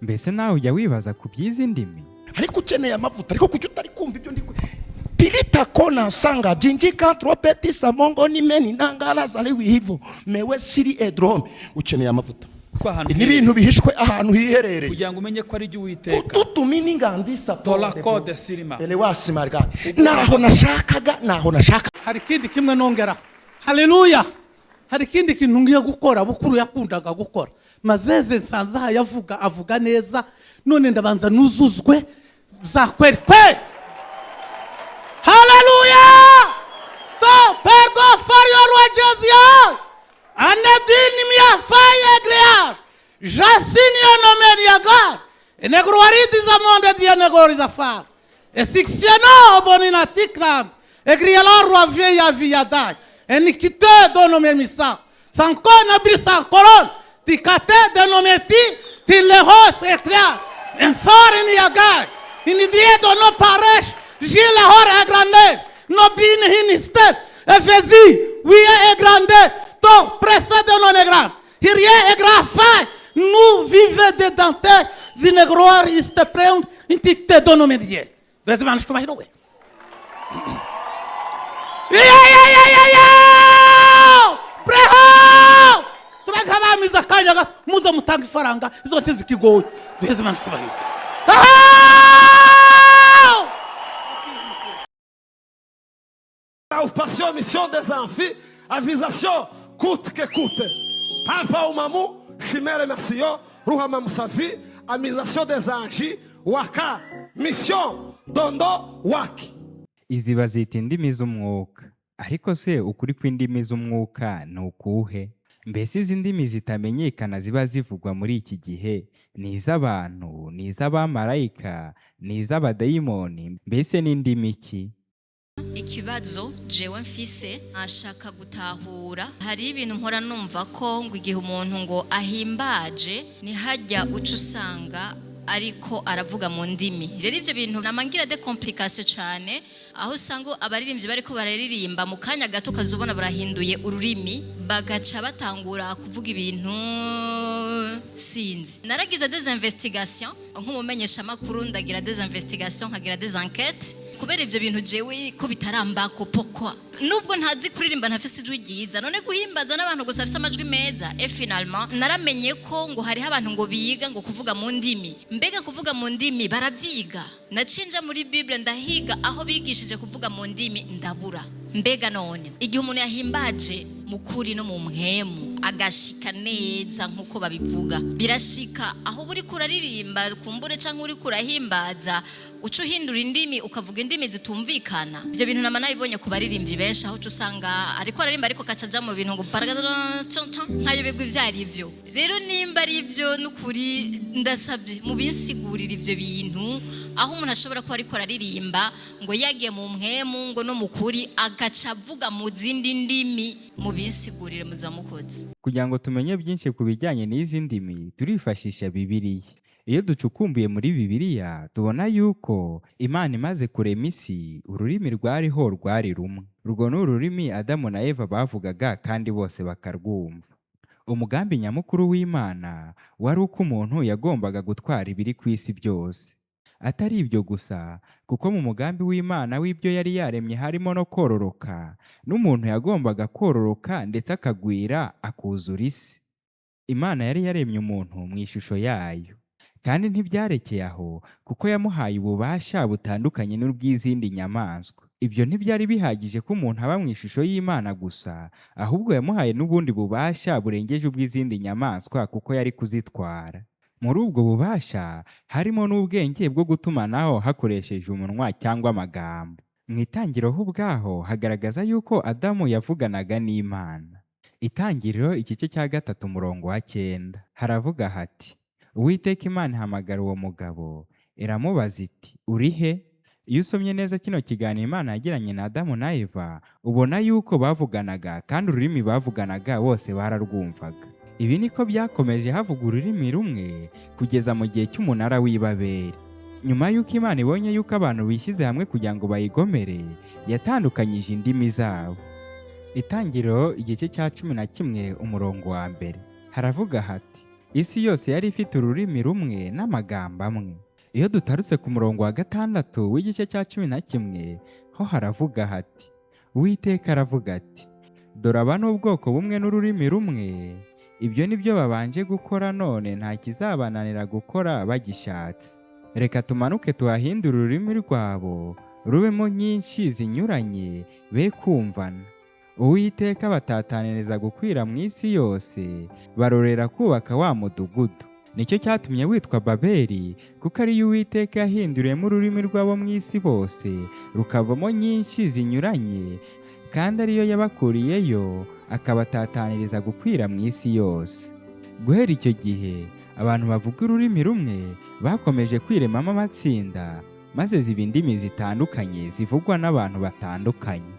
Mbese nawe ujya wibaza ku by'izi ndimi? Ariko ukeneye amavuta, ariko kuki utari kumva ibyo ndi Pilita kona sanga jinjika tropeti samongo ni meni nangala zaliwi hivyo mewe siri edrome. Ukeneye amavuta. Ni ibintu bihishwe ahantu hiherereye kugira ngo umenye ko ari byo Uwiteka. Kututumini ngandisa tola code sirima. Ele wasimarga. Naho nashaka. Hari kindi kimwe nongera. Haleluya. Hari kindi kintu ngiye gukora bukuru yakundaga gukora. Mazeze nsanza avuga neza none ndabanza nuzuzwe za kweli. Hallelujah! To pergo fario rwajezia. Anedini mia faye grea. Jasini onomeni yaga. Enegruaridi za monde dia negori za fa. Esixiano bonina tikland. Egriala roi ya viadai. Enikite donomeni misa. Sankona brisa koron. Tikate denometi tilehos ekria. Enfare ni yaga. Inidriedo no paresh. Gila hora grande. No bin hiniste. Efezi. Oui grande. To précède non égrand. Hier égrand fait. Nous vivons de dentelles. Zinegroir iste preund. Intikte donomedie. Dezman shtuba hidowe. Preho! Tubagaba mizakanya muza mutanga ifaranga izote zikigoye. Dezman shtuba hidowe. A occupation, mission des amphis, avisation, coûte que coûte. Papa ou mamou, chimère merci, ruhama musafi, amisation des anges, waka, mission, dondo, waki. Izi bazita indimi z'umwuka. Ariko se ukuri kw'indimi z'umwuka ni ukuhe? Mbese izi ndimi zitamenyekana ziba zivugwa muri iki gihe ni iz'abantu, ni iz'abamarayika, ni iz'abadayimoni, mbese ni indimi ki? Ikibazo jewe mfise ashaka gutahura hari ibintu mpora numva ko ngo igihe umuntu ngo ahimbaje ni hajya uca usanga ariko aravuga mu ndimi. Rero ivyo bintu namangira de complication cyane aho usanga abaririmbyi bariko bararirimba mu kanya gato kazubona barahinduye ururimi bagaca batangura kuvuga ibintu sinzi. Naragize des investigations nk'umumenyesha makuru ndagira des investigations nkagira des enquêtes kubera ivyo bintu jewe ko bitaramba ko pokwa nubwo ntazi kuririmba ntafise ijwi ryiza none guhimbaza n'abantu gusa afise amajwi meza finalement naramenye ko ngo hari abantu ngo biga ngo kuvuga mu ndimi mbega kuvuga mu ndimi baravyiga nacinja muri Bible ndahiga aho bigishije kuvuga mu ndimi ndabura mbega none igihe umuntu yahimbaje mukuri no mu mpemu agashika neza nkuko babivuga birashika aho buri kuraririmba kumbure canke uri kurahimbaza ucu hindura indimi ukavuga indimi zitumvikana ibyo bintu nama nabibonye ku baririmbyi benshi aho usanga ariko ararimba ariko kacaja mu bintu ngo nkayo bigwa ivyari ivyo rero nimba ari ivyo n'ukuri ndasabye mu bisigurira ivyo bintu aho umuntu ashobora kuba ariko araririmba ngo yagiye mu mpemu ngo no mukuri agaca avuga mu zindi ndimi mu bisigurire muzamukoze kugira ngo tumenye byinshi ku bijyanye n'izi ndimi turifashisha Bibiliya. Iyo ducukumbuye muri Bibiliya tubona yuko Imana imaze kurema isi ururimi rwariho rwari rumwe. Urwo ni ururimi Adamu na Eva bavugaga kandi bose bakarwumva. Umugambi nyamukuru w'Imana wari uko umuntu yagombaga gutwara ibiri ku isi byose. Atari ibyo gusa kuko mu mugambi w'Imana w'ibyo yari yaremye harimo no kororoka n'umuntu yagombaga kororoka ndetse akagwira akuzura isi. Imana yari yaremye umuntu mu ishusho yayo. Kandi ntibyarekeye aho kuko yamuhaye ububasha butandukanye n'ubw'izindi nyamaswa. Ibyo ntibyari bihagije ko umuntu aba mu ishusho y'Imana gusa, ahubwo yamuhaye n'ubundi bubasha burengeje ubw'izindi nyamaswa kuko yari kuzitwara. Muri ubwo bubasha harimo n'ubwenge bwo gutumanaho hakoresheje umunwa cyangwa amagambo. Mu itangiriro ubwaho hagaragaza yuko Adamu yavuganaga n'Imana. Itangiriro igice cya 3:9 haravuga hati Uwiteka Imana ihamagara uwo mugabo iramubaza iti uri he? Iyo usomye neza kino kiganiro Imana yagiranye na Adamu na Eva ubona yuko bavuganaga kandi ururimi bavuganaga bose bararwumvaga. Ibi niko byakomeje havuga ururimi rumwe kugeza mu gihe cy'umunara w'Ibabeli. Nyuma yuko Imana ibonye yuko abantu bishyize hamwe kugira ngo bayigomere yatandukanyije indimi zabo. Itangiriro igice cya 11 umurongo wa mbere haravuga hati isi yose yari ifite ururimi rumwe n'amagambo amwe. Iyo dutarutse ku murongo wa 6 w'igice cya 11 ho haravuga hati, Uwiteka aravuga ati, dore aba n'ubwoko bumwe n'ururimi rumwe, ibyo ni byo babanje gukora, none nta kizabananira gukora bagishatse. Reka tumanuke tuhahindure ururimi rwabo rubemo nyinshi zinyuranye, be kumvana. Uwiteka batataniriza gukwira mu isi yose, barorera kubaka wa mudugudu. Nicyo cyatumye witwa Babeli, kuko ariyo Uwiteka yahinduriyemo ururimi rwabo mu isi bose, rukavamo nyinshi zinyuranye, kandi ariyo yabakuriyeyo, akabatataniriza gukwira mu isi yose. Guhera icyo gihe, abantu bavuga ururimi rumwe bakomeje kwiremamo amatsinda, maze ziba indimi zitandukanye zivugwa n'abantu batandukanye.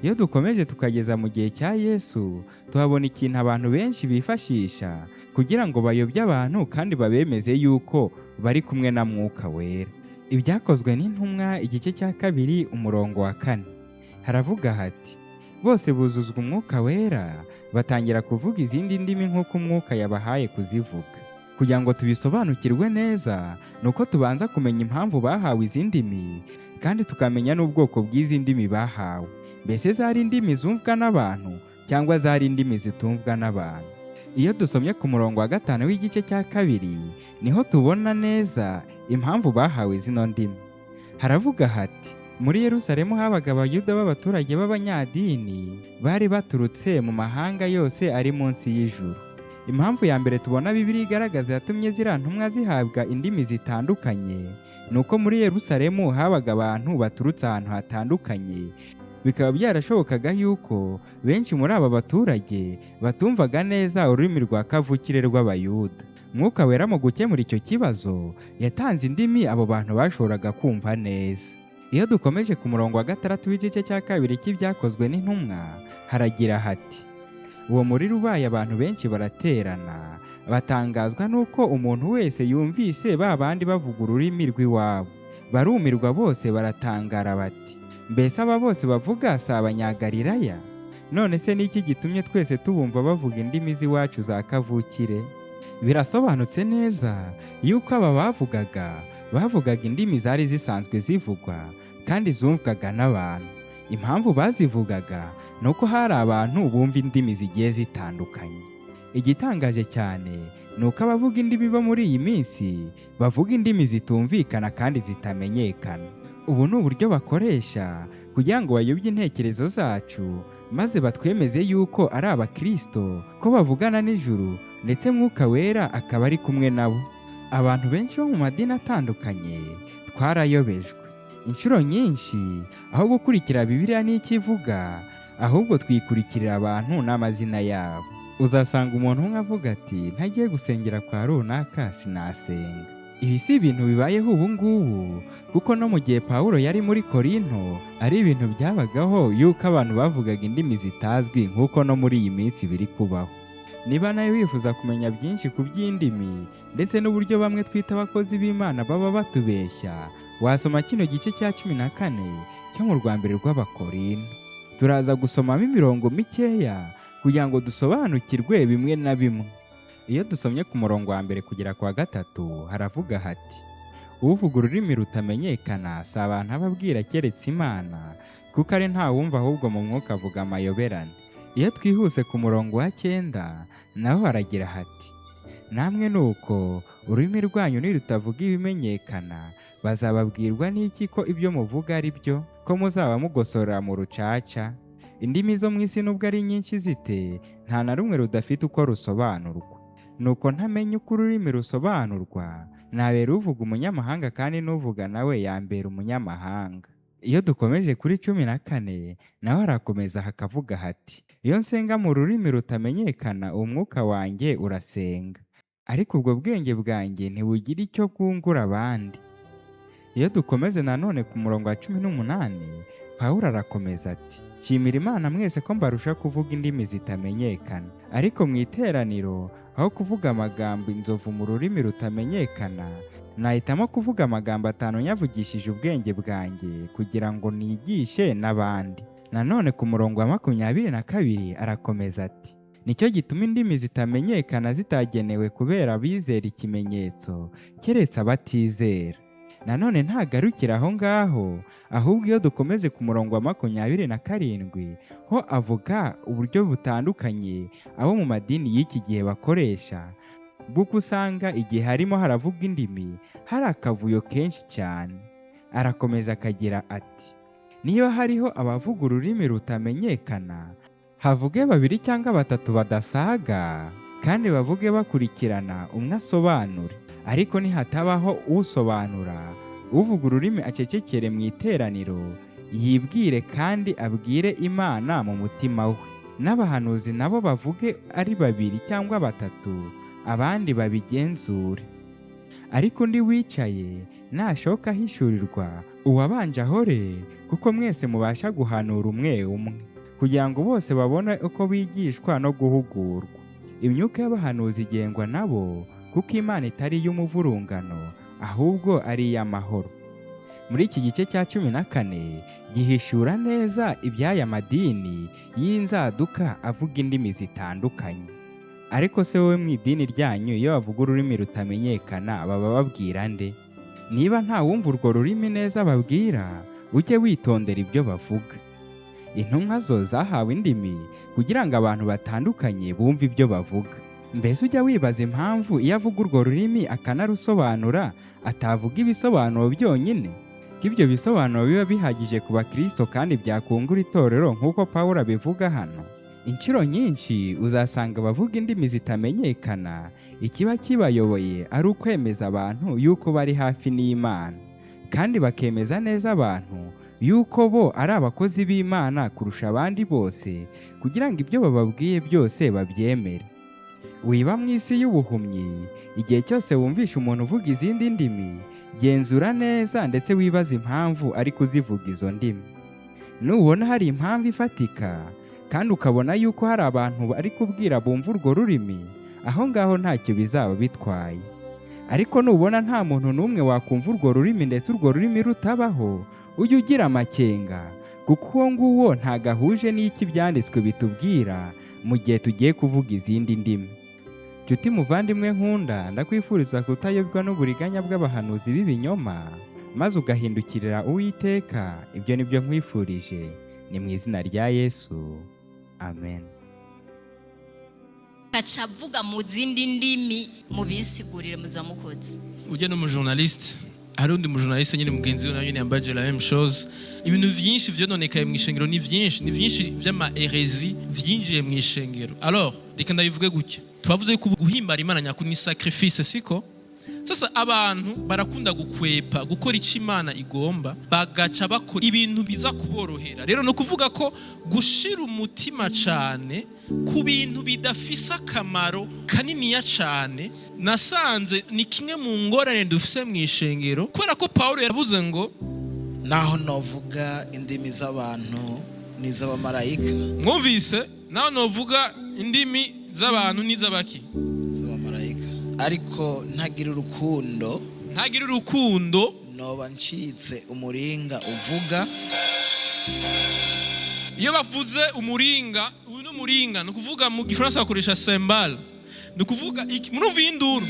Iyo dukomeje tukageza mu gihe cya Yesu, tuhabona ikintu abantu benshi bifashisha kugira ngo bayobye abantu kandi babemeze yuko bari kumwe na Mwuka Wera. Ibyakozwe n'intumwa igice cya 2 umurongo wa 4 haravuga hati, bose buzuzwa Umwuka Wera, batangira kuvuga izindi ndimi nk'uko Umwuka yabahaye kuzivuga. Kugira ngo tubisobanukirwe neza, nuko tubanza kumenya impamvu bahawe izi ndimi, kandi tukamenya n'ubwoko bw'izi ndimi bahawe. Mbese zari indimi zumvwa n'abantu cyangwa zari indimi zitumvwa n'abantu? Iyo dusomye ku murongo wa 5 w'igice cya 2 niho tubona neza impamvu bahawe zino ndimi. Haravuga hati, muri Yerusalemu habaga abayuda b'abaturage b'abanyadini, bari baturutse mu mahanga yose ari munsi y'ijuru. Impamvu ya mbere tubona Bibiliya igaragaza yatumye ziriya ntumwa zihabwa indimi zitandukanye, nuko muri Yerusalemu habaga abantu baturutse ahantu hatandukanye. Bikaba byarashobokaga yuko benshi muri aba baturage batumvaga neza ururimi rwa kavukire rw'Abayuda. Mwuka Wera mu gukemura icyo kibazo yatanze indimi abo bantu bashoboraga kumva neza. Iyo dukomeje ku murongo wa 6 w'igice cya 2 cy'ibyakozwe n'intumwa, haragira hati, uwo muriro ubaye abantu benshi baraterana, batangazwa n'uko umuntu wese yumvise ba bandi bavuga ururimi rw'iwabo. Barumirwa bose baratangara bati, mbese aba bose bavuga si Abanyagalilaya? None se niki gitumye twese tubumva bavuga indimi z'iwacu za kavukire? Birasobanutse neza yuko aba bavugaga indimi zari zisanzwe zivugwa kandi zumvwaga n'abantu. Impamvu bazivugaga nuko hari abantu bumva indimi zigiye zitandukanye. Igitangaje cyane nuko abavuga indimi bo muri iyi minsi bavuga indimi zitumvikana kandi zitamenyekana. Ubu ni uburyo bakoresha kugira ngo bayobye intekerezo zacu, maze batwemeze yuko ari abakristo, ko bavugana n'ijuru, ndetse Mwuka Wera akaba ari kumwe nabo. Abantu benshi bo mu madini atandukanye twarayobejwe. Inshuro nyinshi aho gukurikira Bibiliya n'icyo ivuga, ahubwo twikurikirira abantu n'amazina yabo. Uzasanga umuntu umwe avuga ati, ntagiye gusengera kwa runaka sinasenga. Ibi si ibintu bibayeho ubu ngubu, kuko no mu gihe Pawulo yari muri Korinto ari ibintu byabagaho yuko abantu bavugaga indimi zitazwi nk'uko no muri iyi minsi biri kubaho. Niba nawe wifuza kumenya byinshi ku by'indimi ndetse n'uburyo bamwe twita abakozi b'Imana baba batubeshya, wasoma kino gice cya 14 cyo mu rwambere rw'Abakorinto. Turaza gusomamo imirongo mikeya kugira ngo dusobanukirwe bimwe na bimwe. Iyo dusomye ku murongo wa 1 kugera kwa 3 haravuga hati, uvuga ururimi rutamenyekana si abantu ababwira keretse Imana, kuko ari nta wumva ahubwo mu mwuka avuga amayoberane. Iyo twihuse ku murongo wa 9 naho haragira hati, namwe nuko ururimi rwanyu nirutavuga ibimenyekana, bazababwirwa n'iki ko ibyo muvuga ari byo, ko muzaba mugosorera mu rucaca? Indimi zo mu isi nubwo ari nyinshi zite, nta na rumwe rudafite uko rusobanurwa. Nuko ntamenye uko ururimi rusobanurwa, nabera uvuga umunyamahanga kandi n'uvuga nawe yambera umunyamahanga. Iyo dukomeje kuri 14 naho harakomeza hakavuga hati, iyo nsenga mu rurimi rutamenyekana, umwuka wanjye urasenga, ariko ubwo bwenge bwanjye ntibugira icyo bwungura abandi. Iyo dukomeze nanone ku murongo wa 18 Pawulo arakomeza ati, nshimira Imana mwese ko mbarusha kuvuga indimi zitamenyekana, ariko mu iteraniro aho kuvuga amagambo inzovu mu rurimi rutamenyekana, nahitamo kuvuga amagambo 5 nyavugishije ubwenge bwanjye, kugira ngo nigishe n'abandi. Nanone ku murongo wa 22 arakomeza ati, nicyo gituma indimi zitamenyekana zitagenewe kubera abizera ikimenyetso keretse abatizera. Nanone ntagarukira aho ngaho, ahubwo iyo dukomeze ku murongo wa 27 ho avuga uburyo butandukanye abo mu madini y'iki gihe bakoresha, bw'uko usanga igihe harimo haravugwa indimi hari akavuyo kenshi cyane. Arakomeza akagira ati, niyo hariho abavuga ururimi rutamenyekana, havuge 2 cyangwa 3 badasaga, kandi bavuge bakurikirana, umwe asobanure. Ariko nihatabaho usobanura, uvuga ururimi acecekere mu iteraniro, yibwire kandi abwire Imana mu mutima we. N'abahanuzi nabo bavuge ari 2 cyangwa 3, abandi babigenzure. Ariko undi wicaye nashoka ahishurirwa, uwabanje ahore, kuko mwese mubasha guhanura umwe umwe, kugira ngo bose babone uko bigishwa no guhugurwa. Imyuka y'abahanuzi igengwa nabo, kuko Imana itari iy'umuvurungano, ahubwo ari iy'amahoro. Muri iki gice cya 14 gihishura neza iby'aya madini y'inzaduka avuga indimi zitandukanye. Ariko se wowe mu idini ryanyu iyo bavuga ururimi rutamenyekana baba babwira nde? Niba nta wumva urwo rurimi neza babwira, ujye witondera ibyo bavuga. Intumwa zo zahawe indimi kugira ngo abantu batandukanye bumve ibyo bavuga. Mbese ujya wibaza impamvu iyo avuga urwo rurimi akanarusobanura atavuga ibisobanuro byonyine? Ko ibyo bisobanuro biba bihagije ku bakristo kandi byakungura itorero nk'uko Pawulo abivuga hano. Inshuro nyinshi uzasanga abavuga indimi zitamenyekana ikiba kibayoboye ari ukwemeza abantu yuko bari hafi n'Imana, kandi bakemeza neza abantu yuko bo ari abakozi b'Imana kurusha abandi bose, kugira ngo ibyo bababwiye byose babyemere. Wiba mu isi y'ubuhumyi, igihe cyose wumvisha umuntu uvuga izindi ndimi, genzura neza ndetse wibaza impamvu ari kuzivuga izo ndimi. Nubona hari impamvu ifatika, kandi ukabona yuko hari abantu bari kubwira bumva urwo rurimi, aho ngaho ntacyo bizaba bitwaye. Ariko nubona nta muntu n'umwe wakumva urwo rurimi ndetse urwo rurimi rutabaho, ujye ugira amakenga, kuko uwo nguwo ntagahuje n'iki ibyanditswe bitubwira mu gihe tugiye kuvuga izindi ndimi. Nshuti muvandimwe nkunda, ndakwifuriza kutayobwa n'uburiganya bw'abahanuzi b'ibinyoma, maze ugahindukirira Uwiteka. Ibyo nibyo nkwifurije, ni mu izina rya Yesu, amen. Kacavuga mu zindi ndimi mubisigurire muzamukoze. Ujye no mu journaliste, hari undi mu journaliste nyine mugenzi we nayo yambaje la même chose. Ibintu byinshi vyononekaye mu ishengero, ni byinshi by'ama heresi vyinjiye mu ishengero. Alors reka ndabivuge gutya, twavuze ko guhimbara Imana nyakuri ni sacrifice, siko? Sasa abantu barakunda gukwepa gukora icyo Imana igomba, bagaca bakora ibintu biza kuborohera. Rero no kuvuga ko gushira umutima cyane ku bintu bidafisa akamaro kaniniya cyane, nasanze ni kimwe mu ngorane dufise mu ishengero, kubera ko Paulo yavuze ngo naho novuga indimi z'abantu n'iz'abamarayika. Mwumvise? Naho novuga indimi z'abantu n'iz'abaki? Z'abamarayika. Ariko ntagira urukundo noba ncitse umuringa uvuga. Iyo bavuze umuringa, uyu ni umuringa, ni ukuvuga mu Gifaransa bakoresha cymbale, ni ukuvuga murumva induru.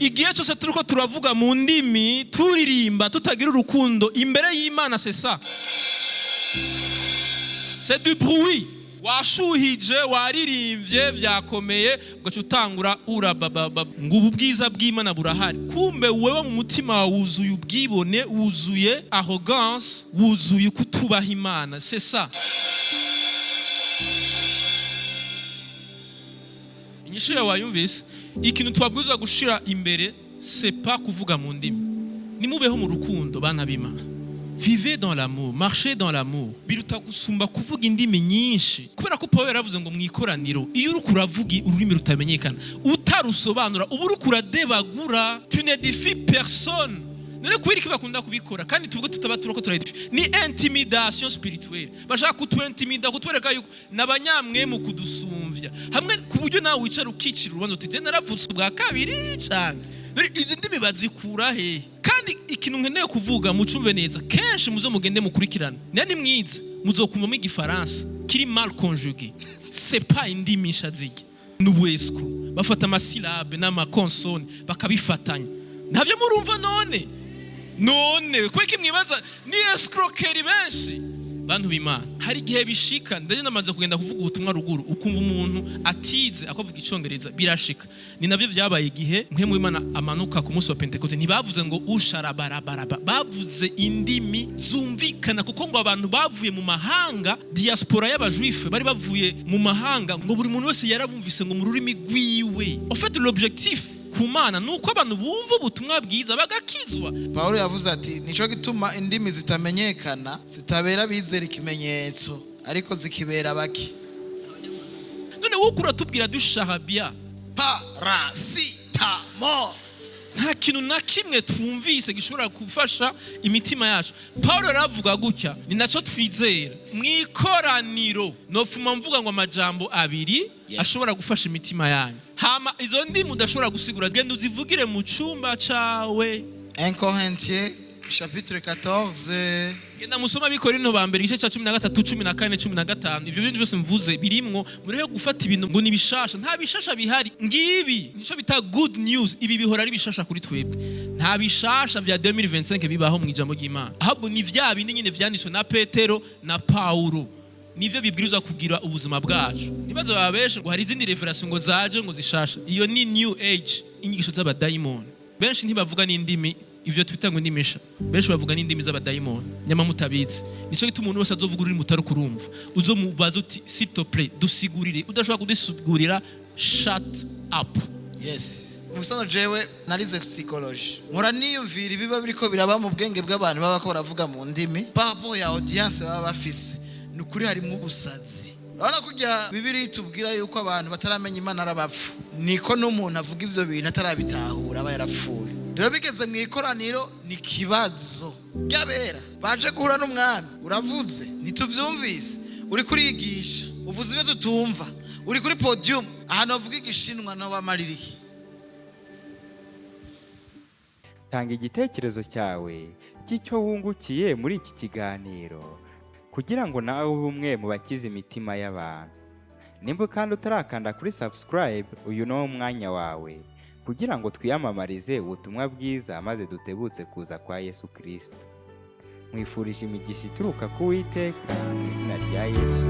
Igihe cyose turiko turavuga mu ndimi, turirimba tutagira urukundo imbere y'Imana, c'est ça, c'est du bruit. Washuhije, waririmbye, byakomeye, ugaca utangura urabababa ngo ubwiza bw'Imana burahari. Kumbe wewe mu mutima wuzuye ubwibone, wuzuye arrogance, wuzuye kutubaha Imana. C'est ça. Inyishu ya wayumvise, ikintu twabwirizwa gushira imbere c'est pas kuvuga mu ndimi. Nimubeho mu rukundo bana b'Imana. Vivez dans l'amour, marchez dans l'amour. Biruta gusumba kuvuga indimi nyinshi. Kubera ko Paulo yaravuze ngo mwikoraniro, iyo uri kuravuga ururimi rutamenyekana, utarusobanura, ubu uri kuradebagura, tu n'édifies personne. None kwiri kibakunda kubikora, kandi tubwo tutaba turoko turayedifiye. Ni intimidation spirituelle. Bashaka kutwentimida, kutwereka yuko nabanyamwe mu kudusumvya. Hamwe ku buryo nawe wicara ukicira urubanza uti je naravutse bwa kabiri cyane. Izi ndimi bazikura he? Kandi ikintu nkeneye kuvuga mucumve neza kenshi muzo mugende mukurikirana nani mwize muzokumvamo igifaransa kiri mal conjugué c'est pas indimi nshazige n'ubwesco bafata amasilabe n'amakonsone bakabifatanya ntabyo murumva none kweki mwibaza ni escroquerie benshi bantu b'Imana hari igihe bishika ndaje namaze kugenda kuvuga ubutumwa ruguru ukumva umuntu atize akavuga icyongereza birashika ni navyo vyabaye igihe mpemu w'Imana amanuka ku munsi wa Pentecote ntibavuze ngo usharabaraba bavuze indimi zumvikana kuko ngo abantu bavuye mu mahanga diaspora y'abajuife bari bavuye mu mahanga ngo buri muntu wese yarabumvise ngo mu rurimi rwiwe en fait l'objectif kumana nuko abantu bumva ubutumwa bwiza bagakizwa. Paulo yavuze ati nico gituma indimi zitamenyekana zitabera bizera ikimenyetso ariko zikibera baki. None wukura tubwira dushahabia parasitamo nta kintu na kimwe twumvise gishobora gufasha imitima yacu. Paulo aravuga gutya ni naco twizera mwikoraniro nofuma mvuga ngo amajambo abiri ashobora gufasha imitima yanyu hama izo ndimi udashobora gusigura genda uzivugire mu cyumba cawe. 1 Corinthiens chapitre 14 genda musoma Bikorinto ba mbere igice cya 13 14 15 ivyo bintu byose mvuze birimwo muriho gufata ibintu ngo nibishasha nta bishasha bihari ngibi nico bita good news ibi bihora ari bishasha kuri twebwe nta bishasha vya 2025 bibaho mu ijambo ry'Imana ahubwo ni vya bindi nyine vyanditswe na Petero na Paulo nivyo bibwirizwa kugira ubuzima bwacu nibazo babeshe ngo hari izindi reference ngo zaje ngo zishasha iyo ni new age inyigisho z'abadayimoni benshi ntibavuga n'indimi ivyo twita ngo ndimisha benshi bavuga n'indimi z'abadayimoni nyama mutabizi nico gituma umuntu wese azovuga uri mutari kurumva uzomubaza uti s'il te plaît dusigurire udashobora kudusigurira shut up. Yes Musano jewe narize psychology nkora niyumvira ibiba biriko biraba mu bwenge bw'abantu baba ko baravuga mu ndimi papo ya audience baba bafise nukuri harimo ubusazi. Urabona kujya Bibiliya itubwira yuko abantu bataramenya Imana arabapfu niko n'umuntu avuga ivyo bintu atarabitahura aba yarapfuye. Rero bigeze mu ikoraniro ni kibazo byabera baje guhura n'umwami uravuze ntituvyumvise uri kurigisha uvuze ibyo tutumva uri kuri podium ahantu bavuga igishinwa no bamaririye. Tanga igitekerezo cyawe cy'icyo wungukiye muri iki kiganiro kugira ngo nawe ube umwe mu bakiza imitima y'abantu. Nimba kandi utarakanda kuri subscribe uyu no mwanya wawe kugira ngo twiyamamarize ubutumwa bwiza maze dutebutse kuza kwa Yesu Kristo. Mwifurije imigisha ituruka ku Uwiteka mu izina rya Yesu.